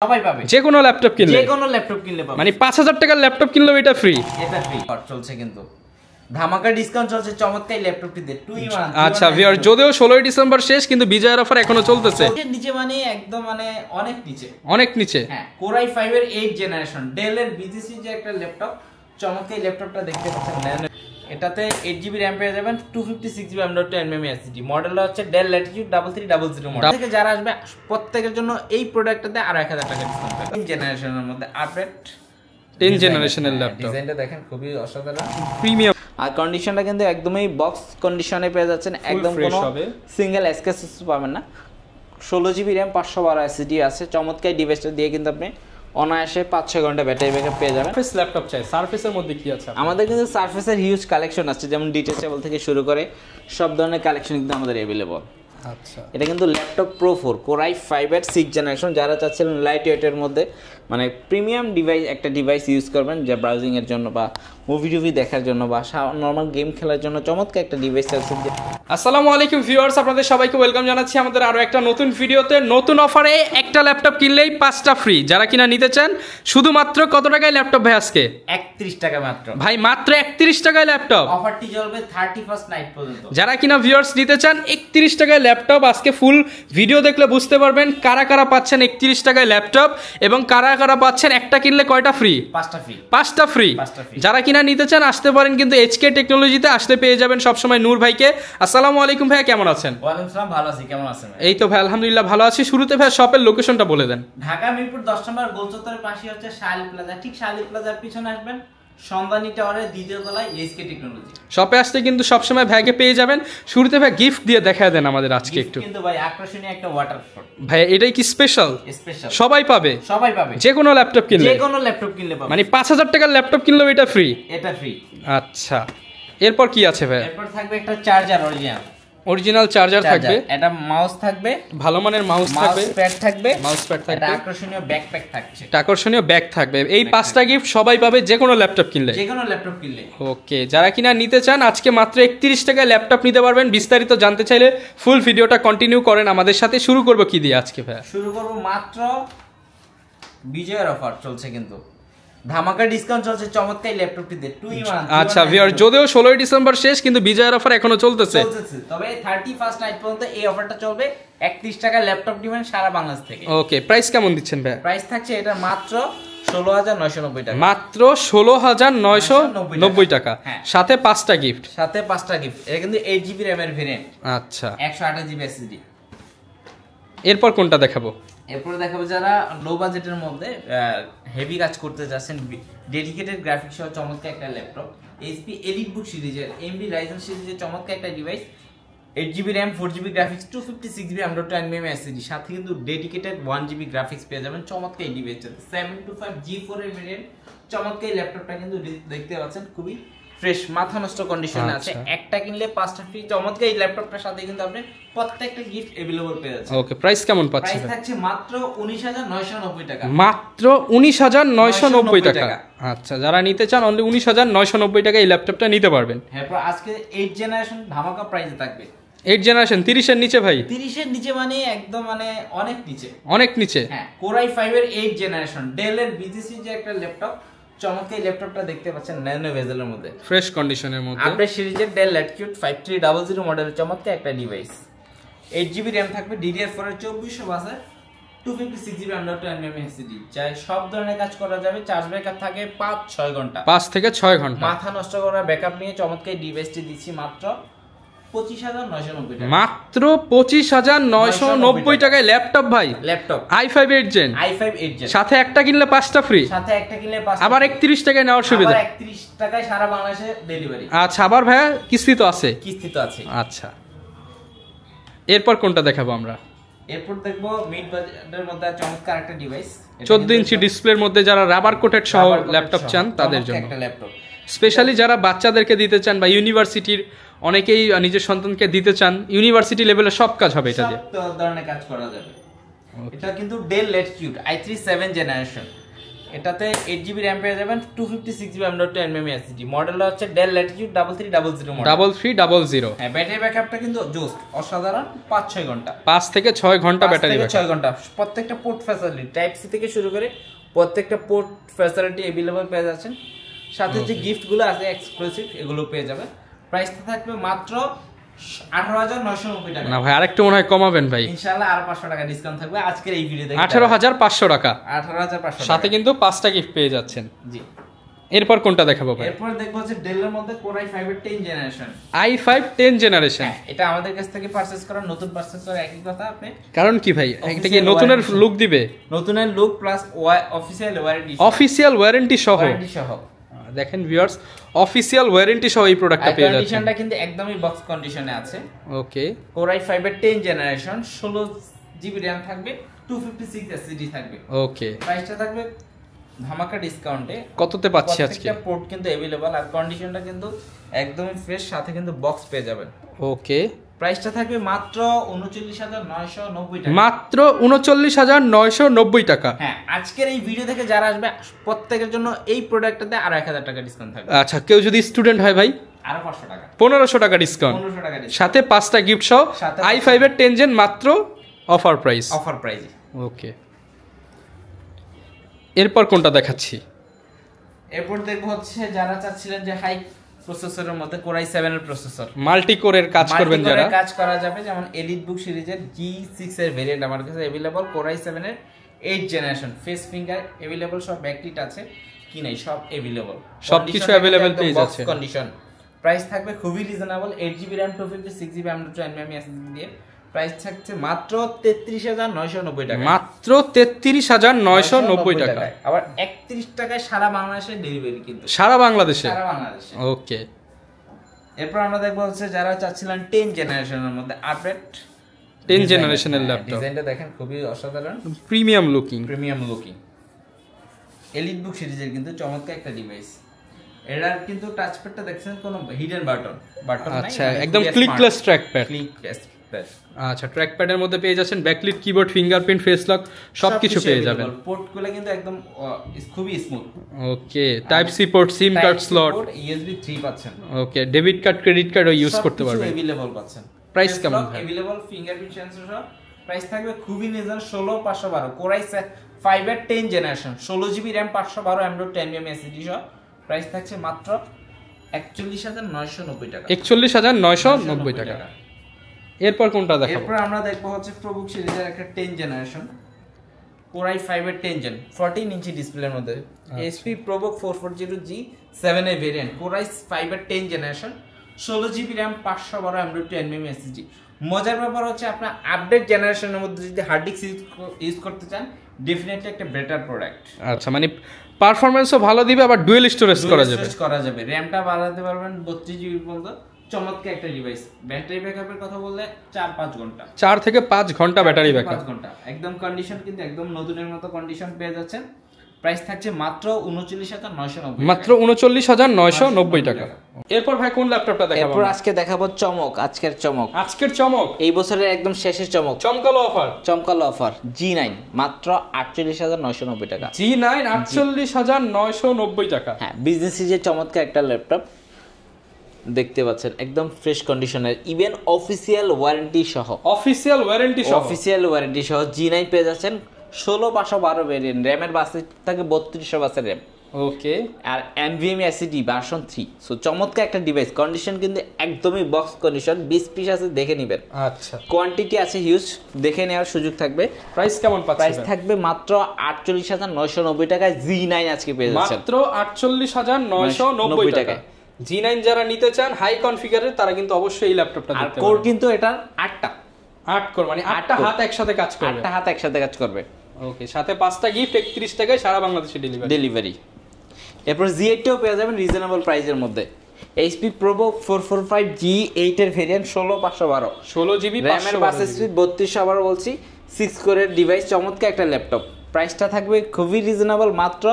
সবাই পাবে যে কোনো ল্যাপটপ কিনলে পাবে মানে 5000 টাকার ল্যাপটপ কিনলেও এটা ফ্রি। এটা ফ্রি চলছে কিন্তু ধামাকা ডিসকাউন্ট চলছে চমৎকার ল্যাপটপটিতে 2 in 1। আচ্ছা ভিউয়ার, যদিও 16 ডিসেম্বর শেষ কিন্তু বিজয়ের অফার এখনো চলতেছে। নিচে মানে একদম মানে অনেক নিচে হ্যাঁ, Core i5 এর 8 জেনারেশন ডেল এর BGC যে একটা ল্যাপটপ, চমৎকার ল্যাপটপটা দেখতে পাচ্ছেন। এটাতে 8GB RAM পেয়ে যাবেন, 256GB M.2 SSD। মডেলটা হচ্ছে ডেল ল্যাটিটিউড 3300 মডেল থেকে যারা আসবে প্রত্যেকের জন্য এই প্রোডাক্টটাতে আরো 1000 টাকা ডিসকাউন্ট পাবে। 10 জেনারেশনের মধ্যে আপডেট 10 জেনারেশনের ল্যাপটপ। ডিজাইনটা দেখেন খুবই অসাধারণ, প্রিমিয়াম। আর কন্ডিশনটা কিন্তু একদমই বক্স কন্ডিশনে পেয়ে যাচ্ছেন, একদম কোনো সিঙ্গেল স্ক্র্যাচ পাবেন না। 16GB RAM 512 SSD আছে। চমৎকার ডিভাইসটা দিয়ে কিন্তু আপনি অনায়াসে 5-6 ঘন্টা ব্যাটারি ব্যাকআপ পেয়ে যাবেন। সারফেস ল্যাপটপ চাই, সারফেসের মধ্যে কি আছে? আমাদের কিন্তু সারফেসের হিউজ কালেকশন আছে, যেমন ডিটেচেবল থেকে শুরু করে সব ধরনের কালেকশন কিন্তু আমাদের अवेलेबल। আচ্ছা, এটা কিন্তু ল্যাপটপ প্রো 4 Core i5 এর 6 জেনারেশন। যারা চাচ্ছিলেন লাইট ওয়েটের মধ্যে মানে প্রিমিয়াম ডিভাইস একটা ডিভাইস ইউজ করবেন, যা ব্রাউজিং এর জন্য বা মুভি টুভি দেখার জন্য বা নরমাল গেম খেলার জন্য চমৎকার একটা ডিভাইস আছে। আসসালামু আলাইকুম ভিউয়ার্স, আপনাদের সবাইকে ওয়েলকাম জানাচ্ছি আমাদের আরো একটা নতুন ভিডিওতে। নতুন অফারে একটা ল্যাপটপ কিনলেই 5টা ফ্রি। যারা কিনা নিতে চান শুধুমাত্র কত টাকায় ল্যাপটপ ভাই আজকে? 31 টাকা মাত্র ভাই, মাত্র 31 টাকায় ল্যাপটপ। অফারটি চলবে 31st নাইট পর্যন্ত। যারা কিনা ভিউয়ার্স নিতে চান 31 টাকায় ল্যাপটপ, আজকে ফুল ভিডিও দেখলে বুঝতে পারবেন কারা কারা পাচ্ছেন 31 টাকায় ল্যাপটপ এবং কারা কারা পাচ্ছেন একটা কিনলে কয়টা ফ্রি? 5টা ফ্রি। যারা কিনা নিতে চান আসতে পারেন কিন্তু এইচকে টেকনোলজিতে, আসতে পেয়ে যাবেন সবসময় নূর ভাইকে। আসসালামু আলাইকুম ভাইয়া, কেমন আছেন? ওয়ালাইকুম আসসালাম, ভালো আছি, কেমন আছেন? এই তো ভাই আলহামদুলিল্লাহ ভালো আছি। শুরুতে ভাই শপের লোকেশনটা বলে দেন। ঢাকা মিরপুর 10 নম্বর গোলচত্বরের পাশে হচ্ছে শালি প্লাজা, ঠিক শালি প্লাজার পিছনে আসবেন সন্ধানী টাওয়ারের দ্বিতীয় তলায় এইচকে টেকনোলজি। শপে আসতে কিন্তু সবসময় ভাইকে পেয়ে যাবেন। শুরুতে ভাই গিফট দিয়ে দেখায় দেন আমাদের আজকে একটু। কিন্তু ভাই আকর্ষণীয় একটা ওয়াটারফল ভাই, এটাই কি স্পেশাল? সবাই পাবে যে কোনো ল্যাপটপ কিনলে পাবে মানে 5000 টাকার ল্যাপটপ কিনলেও এটা ফ্রি। আচ্ছা, এরপর কি আছে ভাই? এরপর থাকবে একটা চার্জার, অরিজিনাল চার্জার থাকবে, এটা মাউস থাকবে, ভালো মানের মাউস থাকবে, মাউস প্যাড থাকবে, আকর্ষণীয় ব্যাকপ্যাক থাকছে, আকর্ষণীয় ব্যাগ থাকবে। এই 5টা গিফট সবাই পাবে যে কোনো ল্যাপটপ কিনলে। ওকে, যারা কিনা নিতে চান আজকে মাত্র 31 টাকায় ল্যাপটপ নিতে পারবেন। বিস্তারিত জানতে চাইলে ফুল ভিডিওটা কন্টিনিউ করেন আমাদের সাথে। শুরু করব কি দিয়ে আজকে ভাই? শুরু করব মাত্র বিজয়ের অফার চলছে কিন্তু ধামাকা ডিসকাউন্ট চলছে চমৎকার ল্যাপটপটিতে 2 in 1। আচ্ছা ভিউয়ার, যদিও 16 ডিসেম্বর শেষ কিন্তু বিজয়ের অফার এখনো চলতেছে। তবে 31st নাইট পর্যন্ত এই অফারটা চলবে। 31 টাকা ল্যাপটপ দিবেন সারা বাংলাদেশ থেকে। ওকে, প্রাইস কেমন দিচ্ছেন ভাই? প্রাইস থাকছে এটা মাত্র 16990 টাকা। মাত্র 16990 টাকা, সাথে 5টা গিফট। এটা কিন্তু 8GB RAM এর ভেরিয়েন্ট। আচ্ছা, 128GB SSD। এরপর কোনটা দেখাবো? এরপরে দেখাবো যারা লো বাজেটের মধ্যে হেভি কাজ করতে যাচ্ছেন, ডেডিকেটেড গ্রাফিক্স সহ চমৎকার একটা ল্যাপটপ। HP EliteBook সিরিজের AMD Ryzen সিরিজের চমৎকার একটা device, 8GB RAM 4GB graphics 256GB M.2 SSD, সাথে কিন্তু ডেডিকেটেড 1GB গ্রাফিক্স পেয়ে যাবেন চমৎকার এই ডিভাইসটা। 725G4 এর ভেরিয়েন্ট। চমৎকার এই ল্যাপটপটা কিন্তু দেখতে পাচ্ছেন খুবই ফ্রেশ, মাথা নষ্ট কন্ডিশনে আছে। একটা কিনলে 5টা ফ্রি। চমৎকার এই ল্যাপটপটার সাথে কিন্তু আপনি প্রত্যেকটা গিফট अवेलेबल পেয়ে যাচ্ছেন। ওকে, প্রাইস কেমন পাচ্ছেন? প্রাইস থাকছে মাত্র 19990 টাকা। মাত্র 19990 টাকা। আচ্ছা, যারা নিতে চান অনলি 19990 টাকা এই ল্যাপটপটা নিতে পারবেন। হ্যাঁ, আজকে 8 জেনারেশন ধামাকা প্রাইসে থাকবে। 8 জেনারেশন 30 এর নিচে ভাই? 30 এর নিচে মানে একদম মানে অনেক নিচে। হ্যাঁ, Core i5 এর 8 জেনারেশন ডেল এর BGC যে একটা ল্যাপটপ, চমৎকার ল্যাপটপটা দেখতে পাচ্ছেন ন্যানো বেজেলের মধ্যে, ফ্রেশ কন্ডিশনের মধ্যে। আপডেট সিরিজের ডেল ল্যাটিটিউড 5300 মডেলের চমৎকার একটা ডিভাইস। 8GB RAM থাকবে, DDR4 এর 2400 বাসে, 256GB M.2 SSD। চাই সব ধরনের কাজ করা যাবে। চার্জ ব্যাকআপ থাকে 5-6 ঘন্টা, 5 থেকে 6 ঘন্টা। মাথা নষ্ট করা ব্যাকআপ নিয়ে চমৎকার ডিভাইসটি দিচ্ছি মাত্র 25990 টাকা। মাত্র 25990 টাকায় ল্যাপটপ ভাই। ল্যাপটপ i5 8 জেন, সাথে একটা কিনলে 5টা ফ্রি। আবার 31 টাকায় নেওয়ার সুবিধা। 31 টাকায় সারা বাংলাদেশে ডেলিভারি। আচ্ছা, আবার ভাইয়া কিস্তি তো আছে? কিস্তি তো আছে। আচ্ছা, এরপর কোনটা দেখাবো আমরা? এরপর দেখবো মিড বাজেটের মধ্যে চমৎকার একটা ডিভাইস, 14 ইঞ্চি ডিসপ্লের মধ্যে যারা রাবার কোটেড সহ ল্যাপটপ চান তাদের জন্য একটা ল্যাপটপ। স্পেশালি যারা বাচ্চাদেরকে দিতে চান বা ইউনিভার্সিটির অনেকেই নিজের সন্তানকে দিতে চান, ইউনিভার্সিটি লেভেলে সব কাজ হবে এটা দিয়ে। সব ধরনের কাজ করা যাবে। এটা কিন্তু ডেল ল্যাটিটিউড i3 7 জেনারেশন, এটাতে 8GB RAM পেয়ে যাবেন, 256GB M.2 NVMe SSD। মডেলটা হচ্ছে ডেল ল্যাটিটিউড 3300 মডেল। 3300। হ্যাঁ, ব্যাটারি ব্যাকআপটা কিন্তু জোস, অসাধারণ। 5-6 ঘন্টা, 5 থেকে 6 ঘন্টা ব্যাটারি ব্যাকআপ। 6 ঘন্টা। প্রত্যেকটা পোর্ট ফ্যাসিলিটি টাইপ সি থেকে শুরু করে প্রত্যেকটা পোর্ট ফ্যাসিলিটি अवेलेबल পেয়ে যাচ্ছেন। সাথে যে গিফটগুলো আছে এক্সক্লুসিভ, এগুলো পেয়ে যাবেন। প্রাইসটা থাকবে মাত্র 18,990 টাকা। না ভাই, আরেকটু মনে হয় কমাবেন ভাই। ইনশাআল্লাহ আরো 500 টাকা ডিসকাউন্ট থাকবে আজকের এই ভিডিওতে। 18,500 টাকা। 18,500 টাকা। সাথে কিন্তু 5টা গিফট পেয়ে যাচ্ছেন। জি। এরপর কোনটা দেখাবো ভাই? এরপর দেখবো হচ্ছে ডেলের মধ্যে Core i5 এর 10 জেনারেশন। i5 10 generation. এটা আমাদের কাছ থেকে পারচেজ করা, নতুন পারচেজ করা একই কথা। আপনি কারণ কি ভাই, এটা কি নতুনের লুক দিবে? নতুনের look plus official warranty. Official warranty সহ। ওয়ারেন্টি সহ। দেখেন ভিউয়ার্স, অফিশিয়াল ওয়ারেন্টি সহ এই প্রোডাক্টটা পেয়ে যাচ্ছেন। কন্ডিশনটা কিন্তু একদমই বক্স কন্ডিশনে আছে। ওকে। Core i5 এর 10 জেনারেশন, 16GB RAM থাকবে, 256 SSD থাকবে। ওকে। প্রাইসটা থাকবে ধামাকা ডিসকাউন্টে। কততে পাচ্ছি আজকে? প্রত্যেকটা পোর্ট কিন্তু अवेलेबल, আর কন্ডিশনটা কিন্তু একদমই ফ্রেশ, সাথে কিন্তু বক্স পেয়ে যাবেন। ওকে। প্রাইসটা থাকবে মাত্র 39,990 টাকা। মাত্র 39,990 টাকা। হ্যাঁ, আজকের এই ভিডিও থেকে যারা আসবে প্রত্যেকের জন্য এই প্রোডাক্টটাতে আরো 1000 টাকা ডিসকাউন্ট থাকবে। আচ্ছা, কেউ যদি স্টুডেন্ট হয় ভাই, আরো 500 টাকা, 1500 টাকা ডিসকাউন্ট। 1500 টাকা ডিসকাউন্ট, সাথে 5টা গিফট সহ i5 এর 10 জেন মাত্র অফার প্রাইস। অফার প্রাইসে। ওকে। এরপর কোনটা দেখাচ্ছি? এরপর দেখবো হচ্ছে যারা চাচ্ছিলেন যে হাই প্রসেসরের মধ্যে Core i7 এর প্রসেসর, মাল্টি কোরের কাজ করবেন যারা, কাজ করা যাবে, যেমন এলিটবুক সিরিজের G6 এর ভেরিয়েন্ট আমার কাছে अवेलेबल। Core i7 এর 8 জেনারেশন, ফেস ফিঙ্গার अवेलेबल, সব ব্যাকলিট আছে কি নাই সব अवेलेबल, সবকিছু अवेलेबल পেয়ে যাচ্ছে। কন্ডিশন। প্রাইস থাকবে খুবই reasonable, 8GB RAM 256GB M.2 NVMe SSD দিয়ে। প্রাইস থাকছে মাত্র 33,990 টাকা। মাত্র 33,990 টাকা। আবার 31 টাকায় সারা বাংলাদেশে ডেলিভারি, কিন্তু সারা বাংলাদেশে। সারা বাংলাদেশে। ওকে। এরপর আমরা দেখবো হচ্ছে যারা চাচ্ছিলেন 10 জেনারেশনের মধ্যে আপডেট 10 জেনারেশনের ল্যাপটপ। ডিজাইনটা দেখেন খুবই অসাধারণ, প্রিমিয়াম লুকিং। এলিটবুক সিরিজের কিন্তু চমৎকার একটা ডিভাইস। এটার কিন্তু টাচপ্যাডটা দেখছেন কোনো হিডেন বাটন নাই। আচ্ছা, একদম ক্লিকলেস ট্র্যাকপ্যাড। ক্লিকলেস। আচ্ছা, ট্র্যাকপ্যাডের মধ্যে পেয়ে যাচ্ছেন backlit keyboard, fingerprint, face lock, সবকিছু পেয়ে যাবেন। পোর্টগুলো কিন্তু একদম খুবই smooth. Okay. Type C port, SIM card slot, USB 3 পাচ্ছেন। ওকে। ডেবিট কার্ড, ক্রেডিট কার্ডও ইউজ করতে পারবেন। अवेलेबल পাচ্ছেন। প্রাইস কেমন ভাই? अवेलेबल ফিঙ্গারপ্রিন্ট সেন্সর সহ। প্রাইস থাকবে খুবই রিজনেবল, 16,512। Core i5 এর 10 generation, 16GB RAM 512 M.2 NVMe SSD সহ। প্রাইস থাকছে মাত্র 41,990 টাকা। 41,990 টাকা। এরপর কোনটা দেখাবো? এরপর আমরা দেখবো হচ্ছে প্রোবুক সিরিজের একটা 10 জেনারেশন, Core i5 এর 10 জেন, 14 ইঞ্চি ডিসপ্লের মধ্যে। HP ProBook 440G7 এর ভেরিয়েন্ট, Core i5 এর 10 generation, 16GB RAM 512 M.2 NVMe SSD। মজার ব্যাপার হচ্ছে আপনার আপডেট জেনারেশনের মধ্যে যদি হার্ড ডিস্ক ইউজ করতে চান, ডেফিনেটলি একটা বেটার প্রোডাক্ট। আচ্ছা, মানে পারফরম্যান্সও ভালো দিবে, আবার ডুয়েল স্টোরেজ করা যাবে। র‍্যামটা বাড়াতে পারবেন 32GB পর্যন্ত। চমৎকার একটা ডিভাইস। ব্যাটারি ব্যাকআপের কথা বললে 4-5 ঘন্টা, 4 থেকে 5 ঘন্টা ব্যাটারি ব্যাকআপ। 5 ঘন্টা। একদম কন্ডিশন কিন্তু একদম নতুনের মতো কন্ডিশন পেয়ে যাচ্ছেন। প্রাইস থাকছে মাত্র 39,990। মাত্র 39,990 টাকা। এরপর ভাই কোন ল্যাপটপটা দেখাবো? এরপর আজকে দেখাবো চমক, আজকের চমক, এই বছরের একদম শেষের চমক, চমকালো অফার G9 মাত্র 48,990 টাকা। G9 48,990 টাকা। হ্যাঁ, বিজনেস সিরিজের চমৎকার একটা ল্যাপটপ দেখতে পাচ্ছেন, একদম ফ্রেশ কন্ডিশনের, ইভেন অফিসিয়াল ওয়ারেন্টি সহ G9 পেয়ে যাচ্ছেন। 16,512 ভেরিয়েন্ট, র‍্যামের বাসে থাকে 3200 বাসের র‍্যাম। ওকে। আর NVMe SSD ভার্সন 3। সো চমৎকার একটা ডিভাইস, কন্ডিশন কিন্তু একদমই বক্স কন্ডিশন, 20 পিস আছে, দেখে নেবেন। আচ্ছা, কোয়ান্টিটি আছে হিউজ, দেখে নেওয়ার সুযোগ থাকবে। প্রাইস কেমন পাচ্ছেন? প্রাইস থাকবে মাত্র 48,990 টাকায়। G9 আজকে পেয়ে যাচ্ছেন মাত্র 48,990 টাকায়। G9 যারা নিতে চান হাই কনফিগারের, তারা কিন্তু অবশ্যই এই ল্যাপটপটা নিতে পারেন। আর কোর কিন্তু এটা 8 কোর, মানে 8টা হাত একসাথে কাজ করবে। ওকে। সাথে 5টা গিফট, 31 টাকায় সারা বাংলাদেশে ডেলিভারি। এরপর G8 টাও পেয়ে যাবেন রিজনেবল প্রাইসের মধ্যে। HP ProBook 445G8 এর ভেরিয়েন্ট, 16,512, 16GB র‍্যামের বাস স্পিড 3200, আবার বলছি 6 কোরের ডিভাইস, চমৎকার একটা ল্যাপটপ। প্রাইসটা থাকবে খুবই রিজনেবল, মাত্র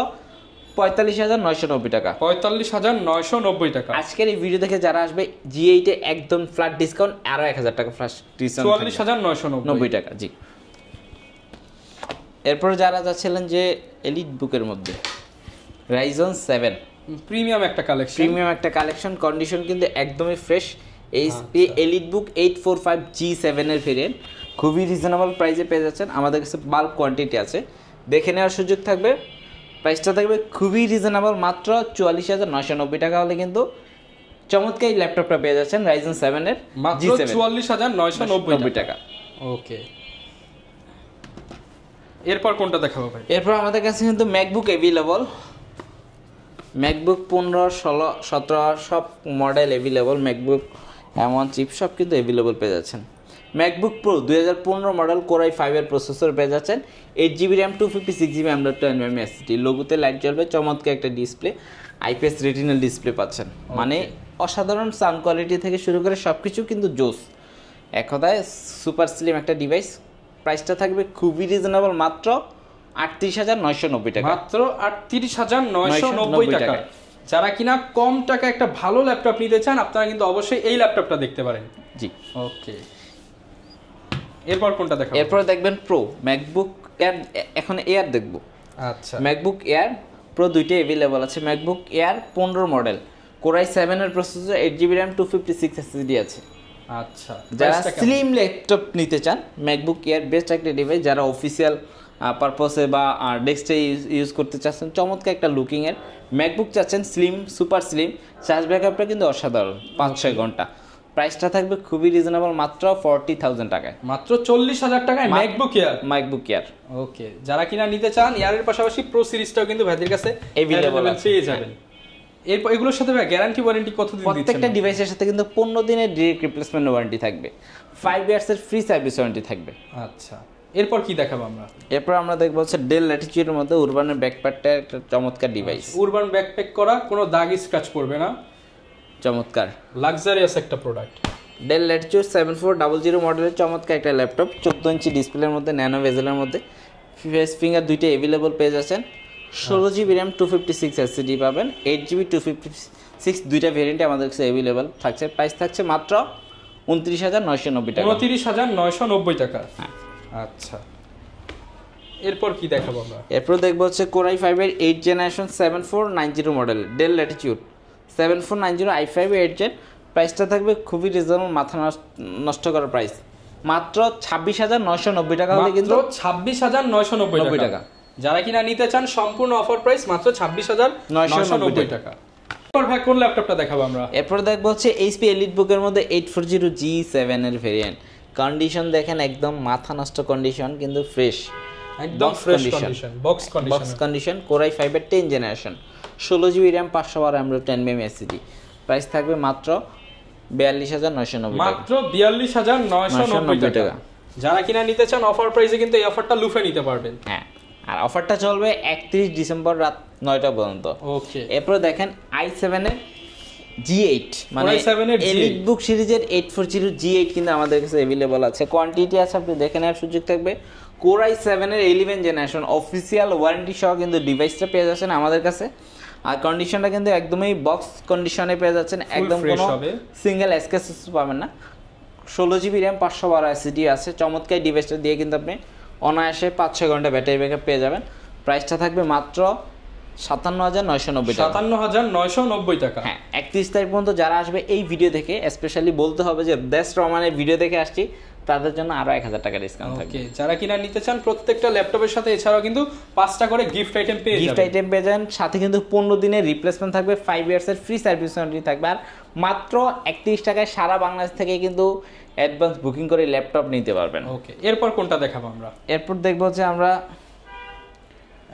45,990 টাকা। 45,990 টাকা। আজকের এই ভিডিও দেখে যারা আসবে G8 এ একদম ফ্ল্যাট ডিসকাউন্ট, আরো 1000 টাকা ফ্ল্যাট ডিসকাউন্ট, 44,990 টাকা। জি। এরপর যারা যাচ্ছিলেন যে এলিট বুকের মধ্যে রাইজন 7 প্রিমিয়াম একটা কালেকশন, কন্ডিশন কিন্তু একদমই ফ্রেশ। এইচপি এলিট বুক 845G7 এর ভেরিয়েন্ট, খুবই রিজনেবল প্রাইসে পেয়ে যাচ্ছেন। আমাদের কাছে বাল্ক কোয়ান্টিটি আছে, দেখে নেওয়ার সুযোগ থাকবে। প্রাইসটা থাকবে খুবই রিজনেবল, মাত্র 44,990 টাকা হলে কিন্তু চমৎকার এই ল্যাপটপটা পেয়ে যাচ্ছেন রাইজন 7 এর মাত্র 44,990 টাকা। ওকে, এরপর কোনটা দেখাবো ভাই? এরপর আমাদের কাছে কিন্তু ম্যাকবুক অ্যাভেলেবল, ম্যাকবুক 15, 16, 17 সব model available. MacBook M1 chip সব কিন্তু অ্যাভেলেবল পেয়ে যাচ্ছেন। ম্যাকবুক প্রো 2015 মডেল কোরাই 5 এর প্রসেসর পেয়ে যাচ্ছেন, 8GB RAM 256GB M.2 SSD, লোগোতে light জ্বলবে, চমৎকার একটা ডিসপ্লে, IPS রেটিনাল ডিসপ্লে পাচ্ছেন। মানে অসাধারণ সাউন্ড কোয়ালিটি থেকে শুরু করে সব কিছু কিন্তু জোস, এক কথায় সুপার স্লিম একটা ডিভাইস। প্রাইসটা থাকবে খুবই রিজনেবল, মাত্র 38,990 টাকা। মাত্র 38,990 টাকা। যারা কিনা কম টাকা একটা ভালো ল্যাপটপ নিতে চান, আপনারা কিন্তু অবশ্যই এই ল্যাপটপটা দেখতে পারেন। জি, ওকে, এরপর কোনটা দেখাবো? এরপর দেখবেন প্রো, ম্যাকবুক এয়ার, এখন এয়ার দেখবো। আচ্ছা, ম্যাকবুক এয়ার প্রো দুইটাই অ্যাভেলেবল আছে। ম্যাকবুক এয়ার 15 মডেল, কোরাই 7 এর প্রসেসর, 8GB RAM 256 SSD আছে। আচ্ছা, যারা স্লিম ল্যাপটপ নিতে চান, ম্যাকবুক এয়ার বেস্ট একটা ডিভাইস। যারা অফিসিয়াল পারপসে বা ডেস্কটে ইউজ করতে চাচ্ছেন, চমৎকার একটা লুকিং এর ম্যাকবুক চাচ্ছেন, স্লিম, সুপার স্লিম, চার্জ ব্যাকআপটা কিন্তু অসাধারণ, 5-6 ঘন্টা। প্রাইসটা থাকবে খুবই রিজনেবল, মাত্র 40,000 টাকায়, মাত্র 40,000 টাকায় ম্যাকবুক এয়ার। ওকে, যারা কিনা নিতে চান, এয়ারের পাশাপাশি প্রো সিরিজটাও কিন্তু ভাইদের কাছে अवेलेबल পেয়ে যাবেন। এরপর এগুলোর সাথে গ্যারান্টি ওয়ারেন্টি কতদিন দিচ্ছেন? প্রত্যেকটা ডিভাইসের সাথে কিন্তু 15 দিনের ডিরেক্ট রিপ্লেসমেন্ট ওয়ারেন্টি থাকবে, 5 ইয়ার্সের ফ্রি সার্ভিস ওয়ারেন্টি থাকবে। আচ্ছা, এরপর কি দেখাবো আমরা? এরপর আমরা দেখবো হচ্ছে ডেল ল্যাটিটিউডের মধ্যে উরবানের ব্যাকপ্যাকটা একটা চমৎকার ডিভাইস। উরবান ব্যাকপ্যাক করা, কোনো দাগ স্ক্র্যাচ পড়বে না, চমৎকার লাক্সারিয়াস একটা প্রোডাক্ট। ডেল ল্যাটিটিউড 7400 মডেলের চমৎকার একটা ল্যাপটপ, 14 ইঞ্চি ডিসপ্লের মধ্যে, ন্যানো বেজেলের মধ্যে, ফেস ফিঙ্গার দুইটা অ্যাভেলেবল পেয়ে যাচ্ছেন। 16GB RAM 256 SSD পাবেন, 8GB 256 দুইটা ভেরিয়েন্টে আমাদের কাছে অ্যাভেলেবল থাকছে। প্রাইস থাকছে মাত্র 29,990 টাকা। 29,990 টাকা। আচ্ছা, এরপর কি দেখাবো আমরা? এরপর দেখবো হচ্ছে কোরাই 5 এর 8 generation 7490 model, Dell Latitude 7490 i5 8 gen. প্রাইসটা থাকবে খুবই রিজনেবল, মাথা নষ্ট করার প্রাইস, মাত্র 26,990 টাকা হলে কিন্তু 26,990 টাকা। যারা কিনা নিতে চান, সম্পূর্ণ অফার প্রাইস মাত্র 26,990 টাকা। এরপর ভাই কোন ল্যাপটপটা দেখাবো আমরা? এরপর দেখবো হচ্ছে এইচপি এলিট বুকের মধ্যে 840G7 এর ভেরিয়েন্ট। কন্ডিশন দেখেন একদম মাথা নষ্ট কন্ডিশন, কিন্তু ফ্রেশ, একদম fresh condition, box condition. Core i 5 এর 10 generation, 16GB RAM 512 M.2 SSD। Price থাকবে মাত্র 42,990 টাকা, মাত্র 42,990 টাকা। যারা কিনা নিতে চান অফার প্রাইসে কিন্তু এই অফারটা লুফে নিতে পারবেন। হ্যাঁ, আর অফারটা চলবে 31 ডিসেম্বর রাত 9টা পর্যন্ত। ওকে, এরপর দেখেন i7 এর G8, মানে এলিট বুক সিরিজের 840G8 কিন্তু আমাদের কাছে अवेलेबल আছে, কোয়ান্টিটি আছে, আপনি দেখে নেওয়ার সুযোগ থাকবে। কোরাই 7 এর 11 জেনারেশন, অফিসিয়াল ওয়ারেন্টি সহ কিন্তু ডিভাইসটা পেয়ে যাচ্ছেন আমাদের কাছে। আর কন্ডিশনটা কিন্তু একদমই বক্স কন্ডিশনে পেয়ে যাচ্ছেন, একদম কোনো সিঙ্গেল স্ক্র্যাচেস পাবেন না। 16GB RAM 512 SSD আছে। চমৎকার ডিভাইসটা দিয়ে কিন্তু আপনি অনায়াসে 5-6 ঘন্টা ব্যাটারি ব্যাকআপ পেয়ে যাবেন। প্রাইসটা থাকবে মাত্র 57,990 টাকা। 57,990 টাকা। হ্যাঁ, 31 তারিখ পর্যন্ত যারা আসবে এই ভিডিও থেকে, স্পেশালি বলতে হবে যে দেশ রহমানের ভিডিও দেখে আসছি, তাদের জন্য আরো 1000 টাকা ডিসকাউন্ট থাকবে। যারা কিনা নিতে চান, প্রত্যেকটা ল্যাপটপের সাথে এছাড়াও কিন্তু 5টা করে গিফট আইটেম পেয়ে যাবেন। গিফট আইটেম পেয়ে যাবেন, সাথে কিন্তু 15 দিনের রিপ্লেসমেন্ট থাকবে, 5 ইয়ার্সের ফ্রি সার্ভিস ওয়ারেন্টি থাকবে। আর মাত্র 31 টাকায় সারা বাংলাদেশ থেকে কিন্তু অ্যাডভান্স বুকিং করে ল্যাপটপ নিতে পারবেন। ওকে, এরপর কোনটা দেখাবো আমরা? এরপর দেখবো যে আমরা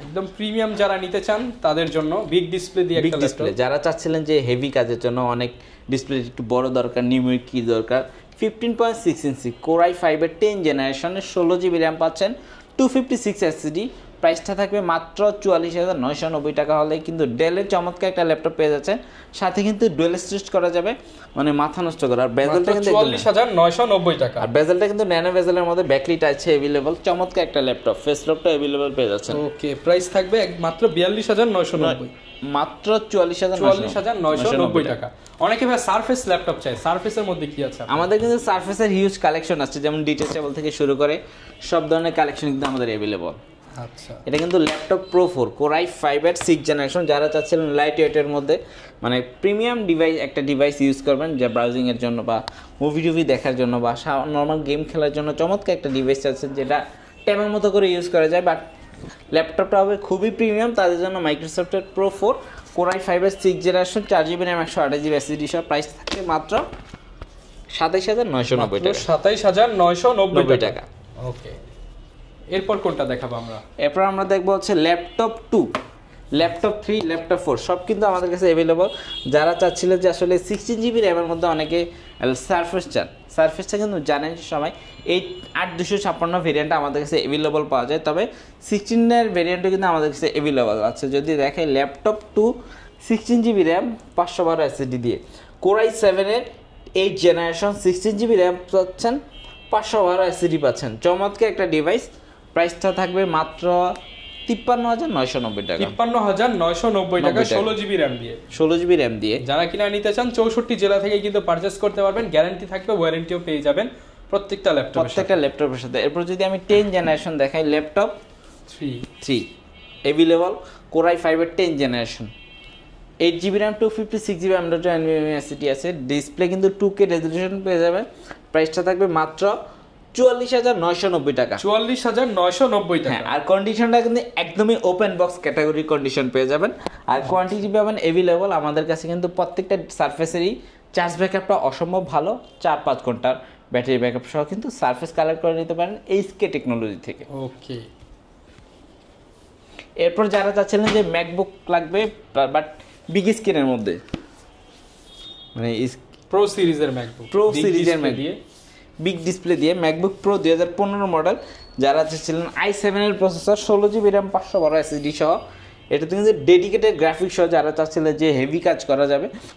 একদম প্রিমিয়াম যারা নিতে চান তাদের জন্য বিগ ডিসপ্লে দিয়ে একটা ল্যাপটপ। যারা চাচ্ছিলেন যে হেভি কাজের জন্য অনেক ডিসপ্লে একটু বড় দরকার, নিউমেরিক কি দরকার, 15.6 ইঞ্চি কোরাই 5 এর 10 জেনারেশনের 16GB RAM পাচ্ছেন, 256 SSD। প্রাইসটা থাকবে মাত্র 44,990 টাকা হলে কিন্তু ডেলের চমৎকার একটা ল্যাপটপ পেয়ে যাচ্ছেন। সাথে কিন্তু ডুয়েল স্টিচ করা যাবে, মানে মাথা নষ্ট করা। আর বেজেলটা কিন্তু 44,990 টাকা। আর বেজেলটা কিন্তু ন্যানো বেজেলের মধ্যে ব্যাকলাইট আছে अवेलेबल, চমৎকার একটা ল্যাপটপ, ফেস লকটা अवेलेबल পেয়ে যাচ্ছেন। ওকে, প্রাইস থাকবে মাত্র 42,990, মাত্র 44,990 টাকা। অনেকে ভাই সারফেস ল্যাপটপ চায়, সারফেসের মধ্যে কি আছে? আমাদের কিন্তু সারফেসের হিউজ কালেকশন আছে, যেমন ডিটেচেবল থেকে শুরু করে সব ধরনের কালেকশন কিন্তু আমাদের अवेलेबल। আচ্ছা, এটা কিন্তু ল্যাপটপ প্রো 4 কোর i5 এর 6 জেনারেশন। যারা চাচ্ছিলেন লাইট ওয়েটের মধ্যে মানে প্রিমিয়াম ডিভাইস একটা ডিভাইস ইউজ করবেন, যা ব্রাউজিং এর জন্য বা মুভি টুভি দেখার জন্য বা নর্মাল গেম খেলার জন্য চমৎকার একটা ডিভাইস চাচ্ছেন যেটা ট্যাবের মতো করে ইউজ করা যায়, বাট ল্যাপটপটা হবে খুবই প্রিমিয়াম, তাদের জন্য মাইক্রোসফটের প্রো 4 কোর i5 এর 6 generation 4GB RAM 128GB SSD সহ প্রাইস থাকে মাত্র 27990 টাকা। 27990 টাকা। ওকে, এরপর কোনটা দেখাবো আমরা? এরপর আমরা দেখবো হচ্ছে ল্যাপটপ 2, ল্যাপটপ 3, ল্যাপটপ 4 সব কিন্তু আমাদের কাছে অ্যাভেলেবল। যারা চাচ্ছিলেন যে আসলে 16GB র্যামের মধ্যে অনেকে সারফেস চান, সারফেসটা কিন্তু জানেন সবাই 8256 ভেরিয়েন্ট আমাদের কাছে অ্যাভেলেবল পাওয়া যায়, তবে 16 ভেরিয়েন্টও কিন্তু আমাদের কাছে অ্যাভেলেবল আছে। যদি দেখে ল্যাপটপ 2 16GB র্যাম 512 SSD দিয়ে কোর i7 এর 8 জেনারেশন 16GB র্যাম পাচ্ছেন, 512 SSD পাচ্ছেন, চমৎকার একটা ডিভাইস। প্রাইসটা থাকবে মাত্র 53,990 টাকা। 53,990 টাকা 16GB র্যাম দিয়ে, 16GB র্যাম দিয়ে। যারা কিনা নিতে চান 64 জেলা থেকে কিন্তু পারচেজ করতে পারবেন, গ্যারান্টি থাকবে, ওয়ারেন্টিও পেয়ে যাবেন প্রত্যেকটা ল্যাপটপের সাথে। এরপর যদি আমি 10 জেনারেশন দেখাই, ল্যাপটপ 3 অ্যাভেলেবল কোর i5 এর 10 generation 8GB RAM 256GB M.2 SSD আছে, ডিসপ্লে কিন্তু 2K রেজোলিউশন পেয়ে যাবেন। প্রাইসটা থাকবে মাত্র 44,990 টাকা। 44,990 টাকা। হ্যাঁ, আর কন্ডিশনটা কিন্তু একদমই ওপেন বক্স ক্যাটাগরি কন্ডিশন পেয়ে যাবেন, আর কোয়ান্টিটি পাবেন অ্যাভেলেবল। আমাদের কাছে কিন্তু প্রত্যেকটা সারফেসেরই চার্জ ব্যাকআপটা অসম্ভব ভালো, 4-5 ঘন্টার ব্যাটারি ব্যাকআপ সহ কিন্তু সারফেস কালেক্ট করে নিতে পারেন এইচকে টেকনোলজি থেকে। ওকে, এরপর যারা চাচ্ছিলেন যে ম্যাকবুক লাগবে বাট বিগ স্ক্রিনের মধ্যে, মানে প্রো সিরিজের ম্যাকবুক, বিগ ডিসপ্লে দিয়ে ম্যাকবুক প্রো 2015 মডেল, যারা চাচ্ছিলেন i7 এর প্রসেসর 16GB র্যাম 512 SSD সহ, এটাতে কিন্তু ডেডিকেটেড গ্রাফিক্স সহ যারা চাচ্ছিলেন যে হেভি কাজ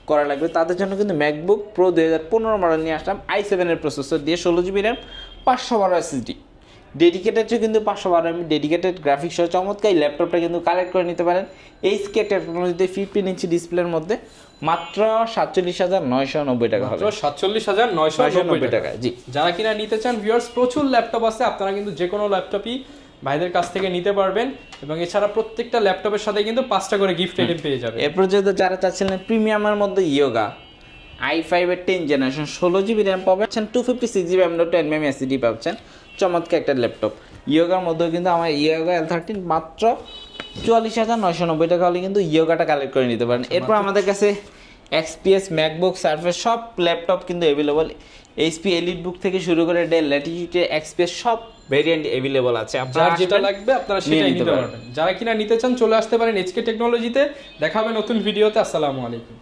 করা লাগবে তাদের জন্য কিন্তু ম্যাকবুক প্রো 2015 মডেল নিয়ে আসলাম i7 এর প্রসেসর দিয়ে 16GB র্যাম 512 SSD ডেডিকেটেড, কিন্তু 512 MB ডেডিকেটেড গ্রাফিক্স সহ চমৎকার এই ল্যাপটপটা কিন্তু কালেক্ট করে নিতে পারেন এইচকে টেকনোলজিতে 15 ইঞ্চি ডিসপ্লের মধ্যে মাত্র 47,990 টাকা হবে। 47,990 টাকা। জি, যারা কিনা নিতে চান ভিউয়ার্স, প্রচুর ল্যাপটপ আছে, আপনারা কিন্তু যে কোনো ল্যাপটপই ভাইদের কাছ থেকে নিতে পারবেন, এবং এছাড়া প্রত্যেকটা ল্যাপটপের সাথে কিন্তু 5টা করে গিফট আইটেম পেয়ে যাবেন। এরপর যদি যারা চাচ্ছিলেন প্রিমিয়ামের মধ্যে ইয়োগা i5 এর 10 জেনারেশন 16GB র্যাম পাচ্ছেন, 256GB M.2 SSD পাচ্ছেন, চমৎকার একটা ল্যাপটপ। ইয়োগার মধ্যেও কিন্তু আমার ইয়োগা L13 মাত্র 44,990 টাকা হলে কিন্তু ইয়োগাটা কালেক্ট করে নিতে পারেন। এরপর আমাদের কাছে XPS, ম্যাকবুক, সারফেস সব ল্যাপটপ কিন্তু অ্যাভেলেবল, HP এলিটবুক থেকে শুরু করে ডেল, ল্যাটিটিউড, XPS সব ভেরিয়েন্ট অ্যাভেলেবল আছে, আপনারা যেটা লাগবে আপনারা সেটাই নিতে পারবেন। যারা কিনা নিতে চান চলে আসতে পারেন এইচকে টেকনোলজিতে। দেখা হবে নতুন ভিডিওতে। আসসালামু আলাইকুম।